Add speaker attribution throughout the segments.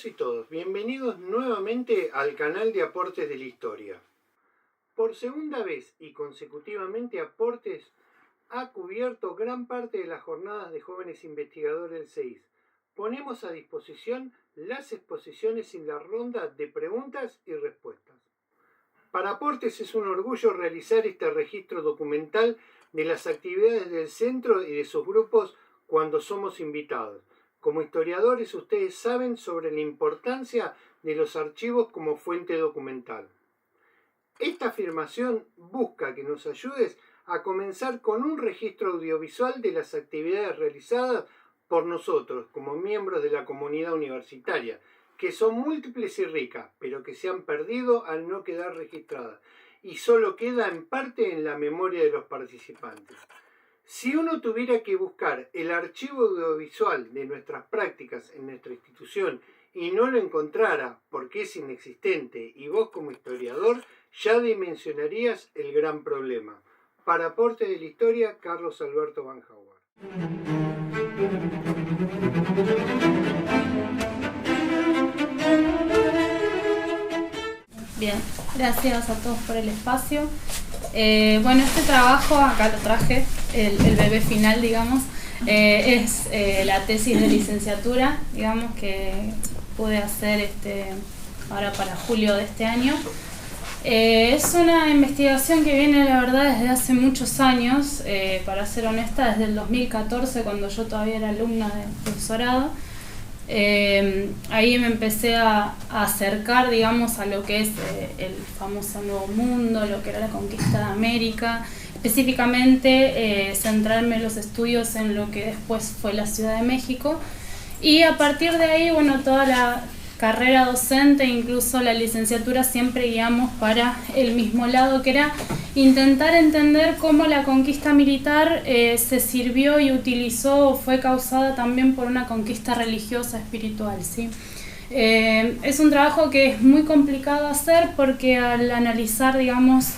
Speaker 1: todos y todas, bienvenidos nuevamente al canal de Aportes de la Historia. Por segunda vez y consecutivamente Aportes ha cubierto gran parte de las jornadas de jóvenes investigadores del CEIS. Ponemos a disposición las exposiciones en la ronda de preguntas y respuestas. Para Aportes es un orgullo realizar este registro documental de las actividades del centro y de sus grupos cuando somos invitados. Como historiadores, ustedes saben sobre la importancia de los archivos como fuente documental. Esta afirmación busca que nos ayudes a comenzar con un registro audiovisual de las actividades realizadas por nosotros como miembros de la comunidad universitaria, que son múltiples y ricas, pero que se han perdido al no quedar registradas, y solo queda en parte en la memoria de los participantes. Si uno tuviera que buscar el archivo audiovisual de nuestras prácticas en nuestra institución y no lo encontrara porque es inexistente y vos como historiador ya dimensionarías el gran problema. Para Aportes de la Historia, Carlos Alberto Van Howard.
Speaker 2: Bien, gracias a todos por el espacio. Bueno, este trabajo, acá lo traje, el bebé final, digamos, es la tesis de licenciatura, digamos, que pude hacer ahora para julio de este año. Es una investigación que viene, la verdad, desde hace muchos años, para ser honesta, desde el 2014, cuando yo todavía era alumna del profesorado. Ahí me empecé a acercar, digamos, a lo que es el famoso Nuevo Mundo, lo que era la conquista de América, específicamente centrarme en los estudios en lo que después fue la Ciudad de México, y a partir de ahí, bueno, toda la carrera docente, incluso la licenciatura, siempre guiamos para el mismo lado, que era intentar entender cómo la conquista militar se sirvió y utilizó o fue causada también por una conquista religiosa, espiritual, ¿sí? Es un trabajo que es muy complicado hacer porque al analizar, digamos,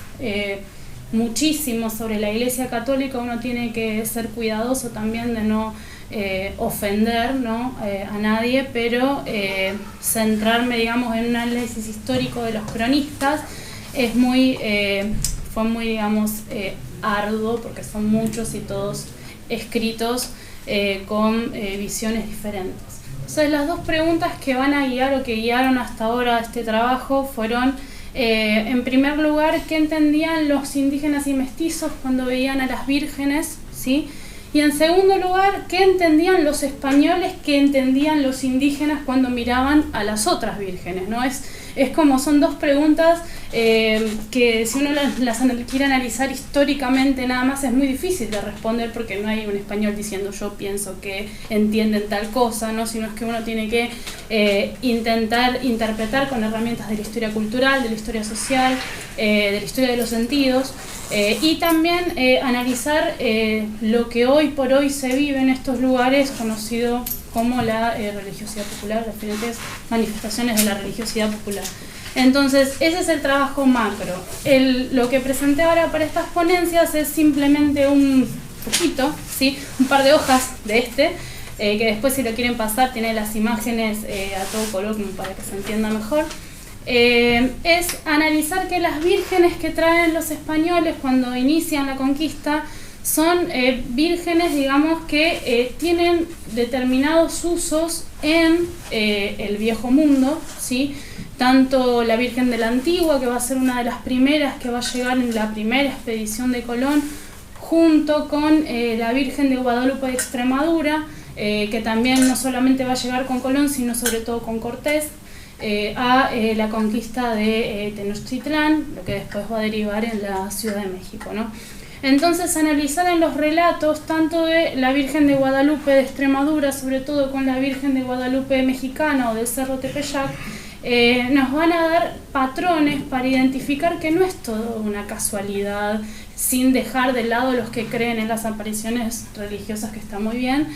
Speaker 2: muchísimo sobre la Iglesia Católica, uno tiene que ser cuidadoso también de no ofender, ¿no? A nadie, pero centrarme, digamos, en un análisis histórico de los cronistas fue muy, digamos, arduo, porque son muchos y todos escritos con visiones diferentes. Entonces, las dos preguntas que van a guiar o que guiaron hasta ahora este trabajo fueron, en primer lugar, ¿qué entendían los indígenas y mestizos cuando veían a las vírgenes? ¿Sí? Y en segundo lugar, ¿qué entendían los españoles, qué entendían los indígenas cuando miraban a las otras vírgenes, ¿no? Es como, son dos preguntas que si uno las quiere analizar históricamente nada más es muy difícil de responder, porque no hay un español diciendo yo pienso que entienden tal cosa, ¿no? Sino es que uno tiene que intentar interpretar con herramientas de la historia cultural, de la historia social, de la historia de los sentidos, y también analizar lo que hoy por hoy se vive en estos lugares conocido como la religiosidad popular, las diferentes manifestaciones de la religiosidad popular. Entonces, ese es el trabajo macro. Lo que presenté ahora para estas ponencias es simplemente un poquito, ¿sí? Un par de hojas de que después, si lo quieren pasar, tiene las imágenes a todo color como para que se entienda mejor. Es analizar que las vírgenes que traen los españoles cuando inician la conquista son vírgenes, digamos, que tienen determinados usos en el Viejo Mundo, ¿sí? Tanto la Virgen de la Antigua, que va a ser una de las primeras que va a llegar en la primera expedición de Colón, junto con la Virgen de Guadalupe de Extremadura, que también no solamente va a llegar con Colón, sino sobre todo con Cortés, a la conquista de Tenochtitlán, lo que después va a derivar en la Ciudad de México, ¿no? Entonces, analizar en los relatos tanto de la Virgen de Guadalupe de Extremadura, sobre todo con la Virgen de Guadalupe mexicana o del Cerro Tepeyac, nos van a dar patrones para identificar que no es todo una casualidad, sin dejar de lado los que creen en las apariciones religiosas, que está muy bien.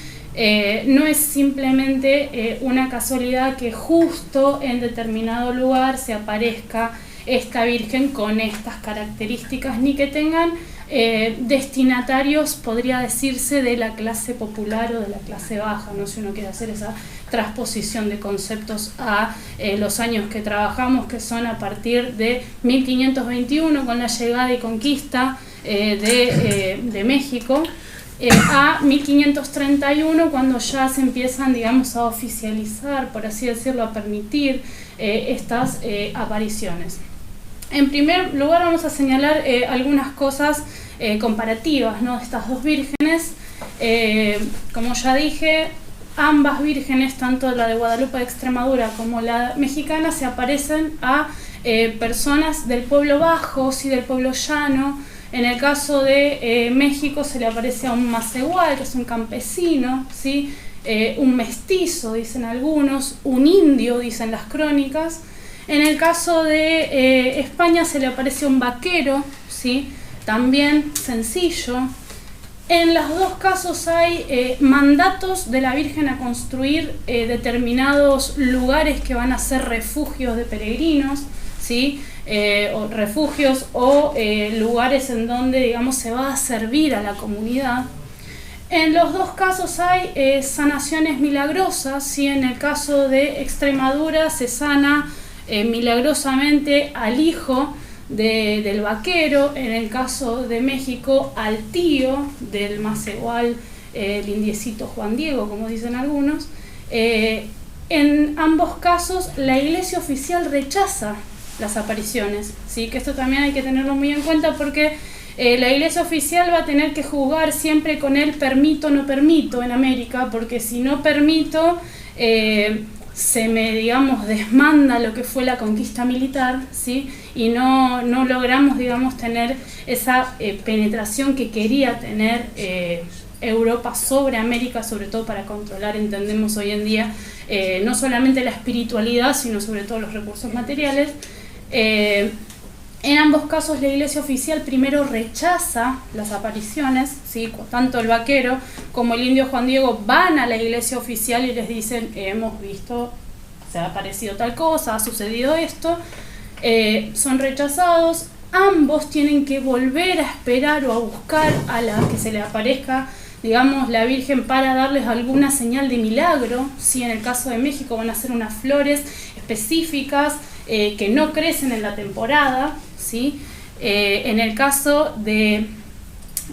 Speaker 2: No es simplemente una casualidad que justo en determinado lugar se aparezca esta Virgen con estas características, ni que tengan destinatarios, podría decirse, de la clase popular o de la clase baja, ¿no? Si uno quiere hacer esa transposición de conceptos a los años que trabajamos, que son a partir de 1521, con la llegada y conquista de México, a 1531, cuando ya se empiezan, digamos, a oficializar, por así decirlo, a permitir estas apariciones. En primer lugar vamos a señalar algunas cosas comparativas, ¿no?, de estas dos vírgenes. Como ya dije, ambas vírgenes, tanto la de Guadalupe de Extremadura como la mexicana, se aparecen a personas del pueblo bajo, sí, del pueblo llano. En el caso de México se le aparece a un macehual, que es un campesino, ¿sí? Un mestizo, dicen algunos, un indio, dicen las crónicas. En el caso de España se le aparece a un vaquero, ¿sí?, también sencillo. En los dos casos hay mandatos de la Virgen a construir determinados lugares que van a ser refugios de peregrinos, ¿sí?, o refugios o lugares en donde, digamos, se va a servir a la comunidad. En los dos casos hay sanaciones milagrosas, ¿sí? En el caso de Extremadura se sana milagrosamente al hijo del vaquero. En el caso de México, al tío del macehual, el indiecito Juan Diego, como dicen algunos. En ambos casos la iglesia oficial rechaza las apariciones, ¿sí? Que esto también hay que tenerlo muy en cuenta, porque la iglesia oficial va a tener que jugar siempre con el permito o no permito en América, porque si no permito, se me, digamos, desmanda lo que fue la conquista militar, ¿sí? Y no logramos, digamos, tener esa penetración que quería tener Europa sobre América, sobre todo para controlar, entendemos hoy en día, no solamente la espiritualidad, sino sobre todo los recursos materiales. En ambos casos la iglesia oficial primero rechaza las apariciones, ¿sí? Tanto el vaquero como el indio Juan Diego van a la iglesia oficial y les dicen: hemos visto, se ha aparecido tal cosa, ha sucedido esto. Son rechazados. Ambos tienen que volver a esperar o a buscar a la que se le aparezca, digamos, la Virgen, para darles alguna señal de milagro, ¿sí? En el caso de México van a ser unas flores específicas que no crecen en la temporada, ¿sí? En el caso de,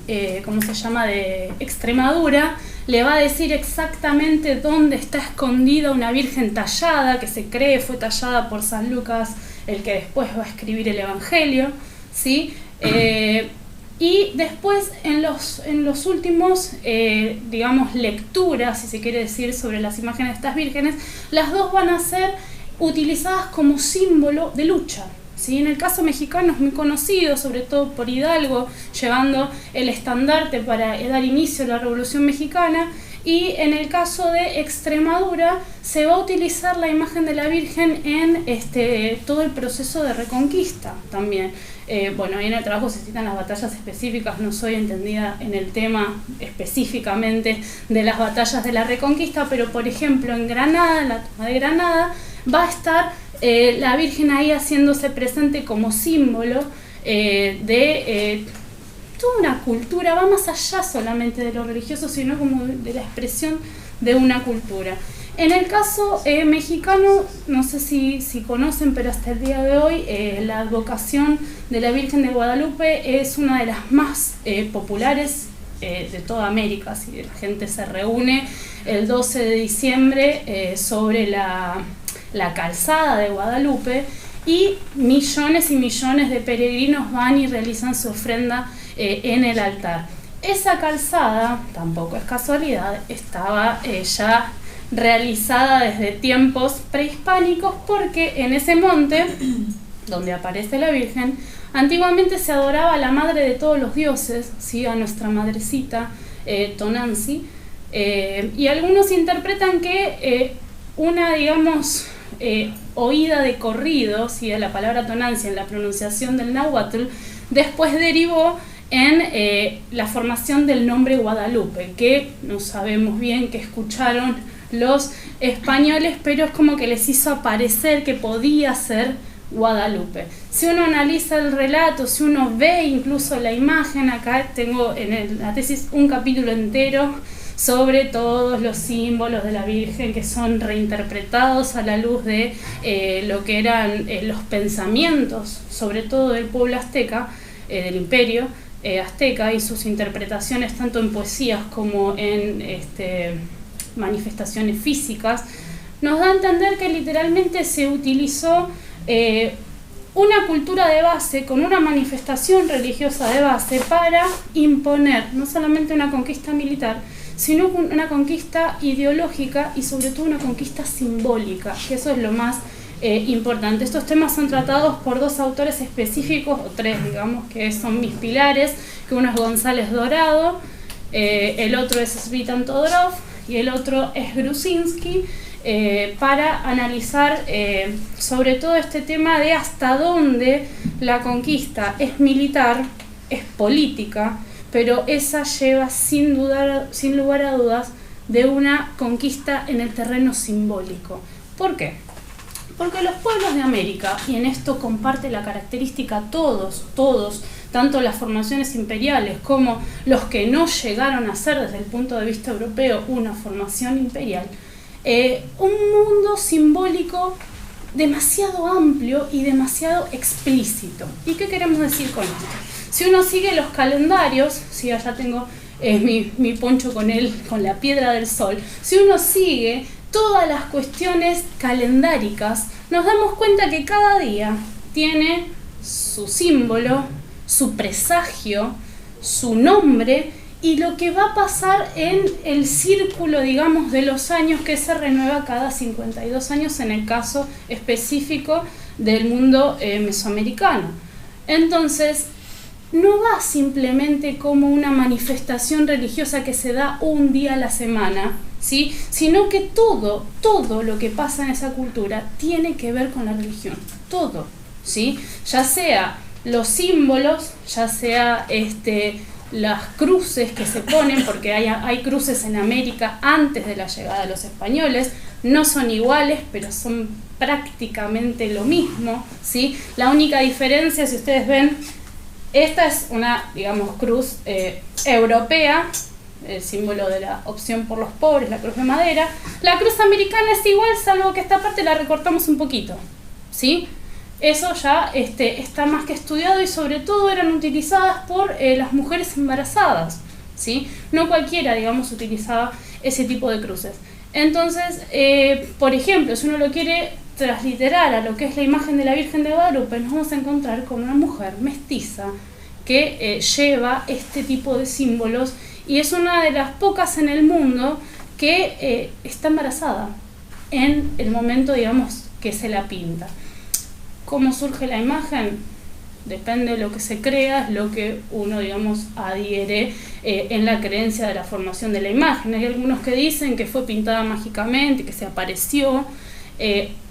Speaker 2: de Extremadura, le va a decir exactamente dónde está escondida una Virgen tallada, que se cree fue tallada por San Lucas, el que después va a escribir el Evangelio, ¿sí? Y después en los últimos, digamos, lecturas, si se quiere decir, sobre las imágenes de estas vírgenes, las dos van a ser utilizadas como símbolo de lucha, ¿sí? En el caso mexicano es muy conocido, sobre todo por Hidalgo, llevando el estandarte para dar inicio a la Revolución Mexicana. Y en el caso de Extremadura se va a utilizar la imagen de la Virgen en todo el proceso de reconquista también. Bueno, ahí en el trabajo se citan las batallas específicas, no soy entendida en el tema específicamente de las batallas de la reconquista, pero por ejemplo en Granada, en la toma de Granada, va a estar la Virgen ahí haciéndose presente como símbolo de toda una cultura, va más allá solamente de lo religioso, sino como de la expresión de una cultura. En el caso mexicano, no sé si conocen, pero hasta el día de hoy la advocación de la Virgen de Guadalupe es una de las más populares de toda América. ¿Sí? La gente se reúne el 12 de diciembre sobre la calzada de Guadalupe, y millones y millones de peregrinos van y realizan su ofrenda en el altar. Esa calzada, tampoco es casualidad, estaba ya realizada desde tiempos prehispánicos, porque en ese monte donde aparece la Virgen, antiguamente se adoraba a la madre de todos los dioses, ¿sí? A nuestra madrecita Tonanzi, y algunos interpretan que una, digamos, oída de corrido, ¿sí? De la palabra Tonanzi en la pronunciación del náhuatl, después derivó en la formación del nombre Guadalupe, que no sabemos bien qué escucharon los españoles, pero es como que les hizo aparecer que podía ser Guadalupe. Si uno analiza el relato, si uno ve incluso la imagen, acá tengo en la tesis un capítulo entero sobre todos los símbolos de la Virgen que son reinterpretados a la luz de lo que eran los pensamientos, sobre todo del pueblo azteca, del imperio azteca, y sus interpretaciones tanto en poesías como en manifestaciones físicas, nos da a entender que literalmente se utilizó una cultura de base con una manifestación religiosa de base para imponer no solamente una conquista militar, sino una conquista ideológica y sobre todo una conquista simbólica, que eso es lo más importante. Estos temas son tratados por dos autores específicos, o tres digamos, que son mis pilares, que uno es González Dorado, el otro es Svitan Todorov y el otro es Gruzinski, para analizar sobre todo este tema de hasta dónde la conquista es militar, es política, pero esa lleva sin lugar a dudas de una conquista en el terreno simbólico. ¿Por qué? Porque los pueblos de América, y en esto comparte la característica todos, tanto las formaciones imperiales como los que no llegaron a ser desde el punto de vista europeo una formación imperial, un mundo simbólico demasiado amplio y demasiado explícito. ¿Y qué queremos decir con esto? Si uno sigue los calendarios, si allá tengo mi poncho con la piedra del sol, si uno sigue todas las cuestiones calendáricas, nos damos cuenta que cada día tiene su símbolo, su presagio, su nombre y lo que va a pasar en el círculo, digamos, de los años, que se renueva cada 52 años en el caso específico del mundo mesoamericano. Entonces, no va simplemente como una manifestación religiosa que se da un día a la semana, ¿sí? Sino que todo lo que pasa en esa cultura tiene que ver con la religión, todo, ¿sí? Ya sea los símbolos, ya sea las cruces que se ponen, porque hay cruces en América antes de la llegada de los españoles, no son iguales, pero son prácticamente lo mismo, ¿sí? La única diferencia, si ustedes ven, esta es una, digamos, cruz europea, el símbolo de la opción por los pobres, la cruz de madera. La cruz americana es igual, salvo que esta parte la recortamos un poquito, ¿sí? Eso ya está más que estudiado y sobre todo eran utilizadas por las mujeres embarazadas, ¿sí? No cualquiera, digamos, utilizaba ese tipo de cruces. Entonces, por ejemplo, si uno lo quiere transliterar a lo que es la imagen de la Virgen de Guadalupe, nos vamos a encontrar con una mujer mestiza que lleva este tipo de símbolos y es una de las pocas en el mundo que está embarazada en el momento, digamos, que se la pinta. ¿Cómo surge la imagen? Depende de lo que se crea, es lo que uno, digamos, adhiere en la creencia de la formación de la imagen. Hay algunos que dicen que fue pintada mágicamente, que se apareció.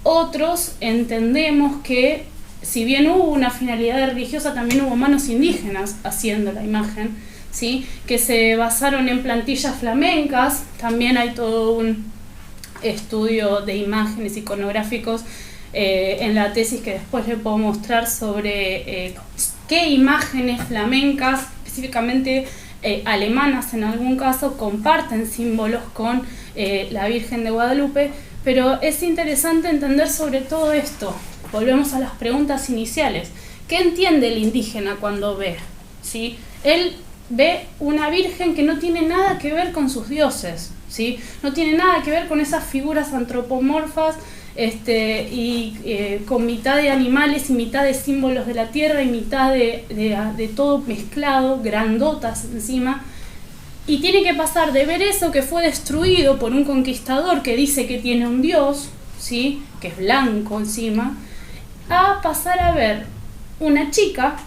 Speaker 2: Otros entendemos que si bien hubo una finalidad religiosa, también hubo manos indígenas haciendo la imagen, ¿sí? Que se basaron en plantillas flamencas. También hay todo un estudio de imágenes iconográficos en la tesis que después le puedo mostrar sobre qué imágenes flamencas, específicamente alemanas en algún caso, comparten símbolos con la Virgen de Guadalupe. Pero es interesante entender sobre todo esto. Volvemos a las preguntas iniciales. ¿Qué entiende el indígena cuando ve? ¿Sí? Él ve una virgen que no tiene nada que ver con sus dioses, ¿sí? No tiene nada que ver con esas figuras antropomorfas con mitad de animales y mitad de símbolos de la tierra y mitad de todo mezclado, grandotas encima. Y tiene que pasar de ver eso que fue destruido por un conquistador que dice que tiene un dios, ¿sí? Que es blanco encima, a pasar a ver una chica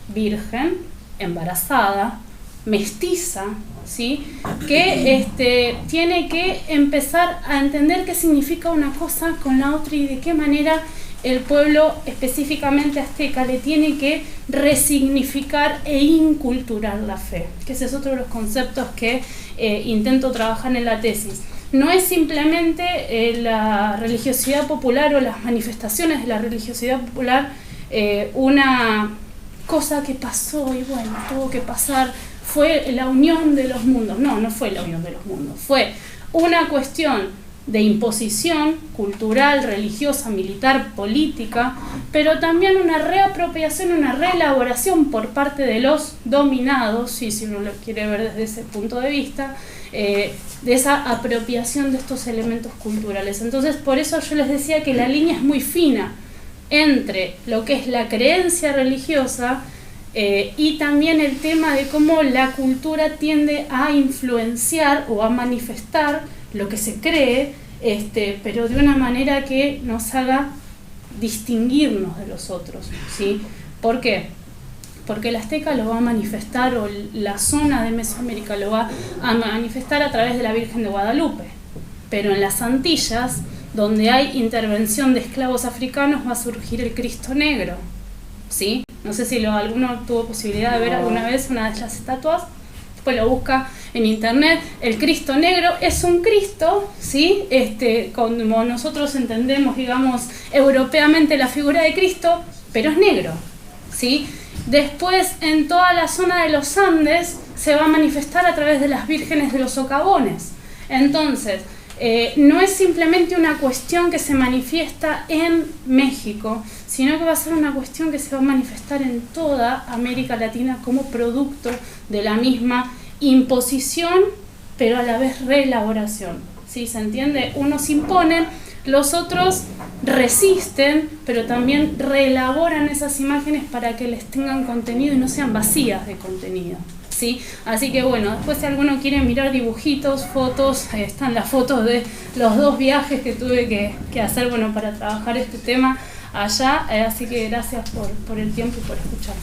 Speaker 2: virgen, embarazada, mestiza, ¿sí? Que tiene que empezar a entender qué significa una cosa con la otra y de qué manera el pueblo, específicamente azteca, le tiene que resignificar e inculturar la fe, que ese es otro de los conceptos que intento trabajar en la tesis. no es simplemente la religiosidad popular o las manifestaciones de la religiosidad popular una cosa que pasó y bueno, tuvo que pasar, fue la unión de los mundos. No, no fue la unión de los mundos, fue una cuestión de imposición cultural, religiosa, militar, política, pero también una reapropiación, una reelaboración por parte de los dominados, si uno lo quiere ver desde ese punto de vista, de esa apropiación de estos elementos culturales. Entonces, por eso yo les decía que la línea es muy fina entre lo que es la creencia religiosa y también el tema de cómo la cultura tiende a influenciar o a manifestar lo que se cree, pero de una manera que nos haga distinguirnos de los otros, ¿sí? ¿Por qué? Porque el azteca lo va a manifestar, o la zona de Mesoamérica lo va a manifestar a través de la Virgen de Guadalupe, pero en las Antillas, donde hay intervención de esclavos africanos, va a surgir el Cristo Negro, ¿sí? No sé si alguno tuvo posibilidad de ver alguna vez una de las estatuas. Después lo busca en internet. El Cristo Negro es un Cristo, ¿sí? Como nosotros entendemos, digamos, europeamente la figura de Cristo, pero es negro, ¿sí? Después, en toda la zona de los Andes, se va a manifestar a través de las vírgenes de los socavones. Entonces, no es simplemente una cuestión que se manifiesta en México, sino que va a ser una cuestión que se va a manifestar en toda América Latina como producto de la misma imposición, pero a la vez reelaboración, ¿sí? ¿Se entiende? Unos imponen, los otros resisten, pero también reelaboran esas imágenes para que les tengan contenido y no sean vacías de contenido, ¿sí? Así que bueno, después si alguno quiere mirar dibujitos, fotos, están las fotos de los 2 viajes que tuve que hacer, bueno, para trabajar este tema allá, así que gracias por el tiempo y por escuchar.